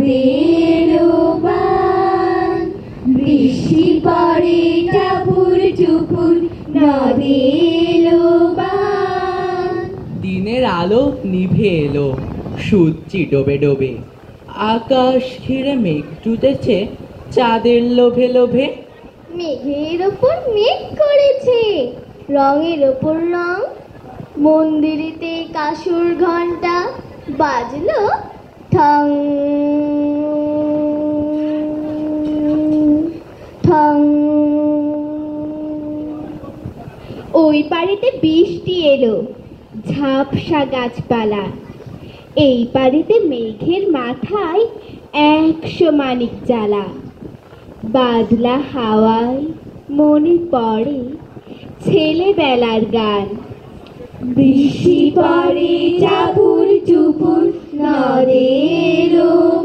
নদের বান, বৃষ্টি পড়ে টাপুর টুপুর নদের বান। দিনের আলো নিভে এলো, সূর্যি ডোবে ডোবে, আকাশ ঘিরে মেঘ জুটেছে চাঁদের লোভে লোভে। মেঘের ওপর মেঘ করেছে, রঙের ওপর রং, মন্দিরেতে কাসুর ঘন্টা বাজলো ঠং ঠং। ওই পাড়েতে বৃষ্টি এলো, ঝাপসা গাছপালা, এই পাড়েতে মেঘের মাথায় 100 মানিক জ্বালা। বাদলা হাওয়ায় মনে পড়ে ছেলেবেলার গান, বৃষ্টি পড়ে টাপুর টুপুর নদের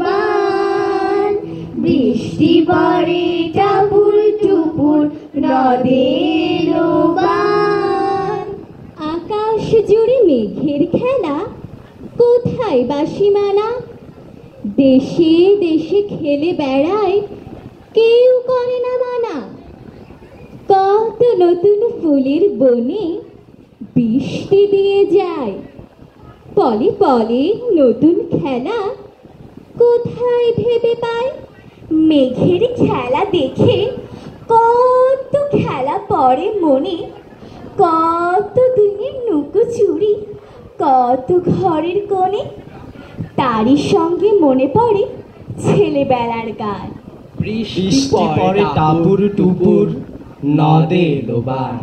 বান, বৃষ্টি পড়ে টাপুর টুপুর নদের বান। আকাশ জুড়ে মেঘের খেলা, কোথায় বাসিমালা, দেশে দেশে খেলে বেড়ায়, কেউ করে না মানা। কত নতুন ফুলের বনে বৃষ্টি দিয়ে যায়, পলে পলে নতুন খেলা কোথায় ভেবে পায়। মেঘের খেলা দেখে কত খেলা পড়ে মনে, কত দিনের নুকো চুরি, কত ঘরের কোণে, তারই সঙ্গে মনে পড়ে ছেলেবেলার গান। বৃষ্টি পড়ে টাপুর টুপুর নদে লোবান,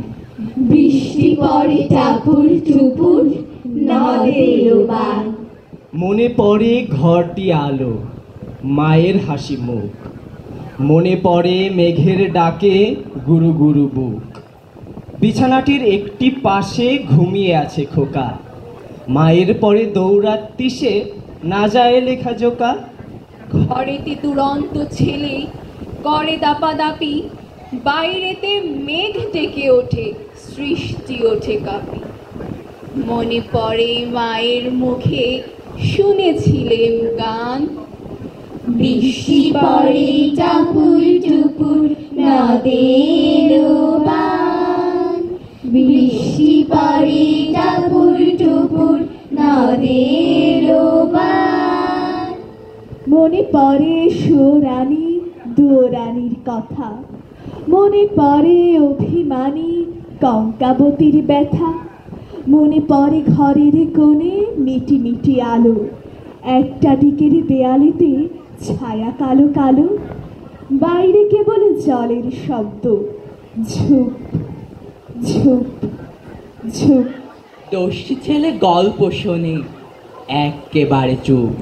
বৃষ্টি পড়ে টাপুর টুপুর নদে লোবান। মনে পড়ে ঘরটি আলো, মায়ের হাসি মুখ, মনে পড়ে মেঘের ডাকে গুরু গুরু বুক। বিছানাটির একটি পাশে ঘুমিয়ে আছে খোকা, মায়ের পরে দৌড়াচ্তি সে না যায় লেখা জোকা। ঘরেতে দুরন্ত ছেলে করে দাপাদাপি, বাইরেতে মেঘ ডেকে ওঠে, সৃষ্টি ওঠে কাঁপি। মনে পড়ে মায়ের মুখে শুনেছিলেম গান, বৃষ্টি পড়ে টাপুর টুপুর নদের বান, বৃষ্টি পড়ে টাপুর টুপুর নদের বান। মনে পড়ে সুরানী দুরানির কথা, মনে পড়ে অভিমানী কঙ্কাবতীর ব্যথা, মনে পড়ে ঘরের কোণে মিটি মিটি আলো, একটা দিকের দেয়ালেতে ছায়া কালো কালো, বাইরে কেবল জলের শব্দ, ঝুপ ঝুপ ঝুপ। দোষী ছেলে গল্প শোনে একেবারে চুপ,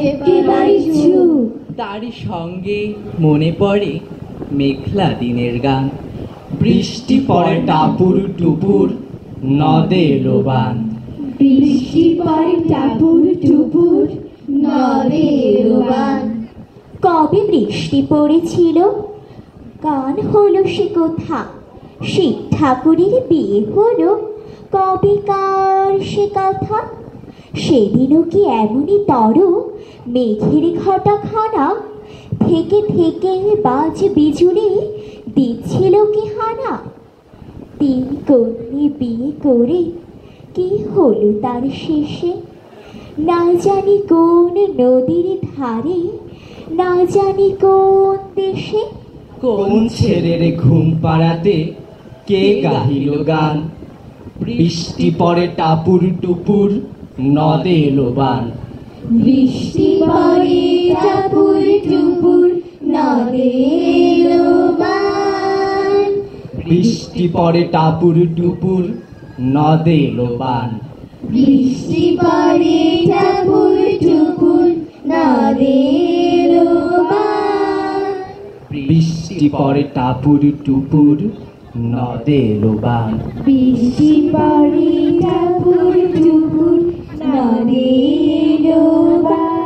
একেবারে চুপ। তারই সঙ্গে মনে পড়ে মেঘলা দিনের গান, বৃষ্টি পড়ে টাপুর টুপুর নদে লোবান, বৃষ্টি পড়ে টাপুর টুপুর নদে বান। কবে বৃষ্টি পড়েছিল, গান হলো সে কথা, শিব ঠাকুরের বিয়ে হলো কবে কার সে কথা। সেদিনও কি এমনই তর মেঘের ঘটা খানা, থেকে থেকে বাজ বিজুলি দিচ্ছিল কি হানা। 3 কন্যে বিয়ে করে কি হলো তার শেষে, না জানি কোন নদীর ধারে, না জানি কোন দেশে। কোন ছেলের ঘুম পাড়াতে কে গাহিল গান, বৃষ্টি পড়ে টাপুর টুপুর নদে লোবান, বৃষ্টি পড়ে টাপুর টুপুর নদে বান, বৃষ্টি পড়ে টাপুর টুপুর নদে লোবান, বৃষ্টি পড়ে টাপুর টুপুর নদে বান, বৃষ্টি পড়ে টাপুর টুপুর নদে লোবান, বৃষ্টি পড়ে টাপুর টুপুর নদে বান।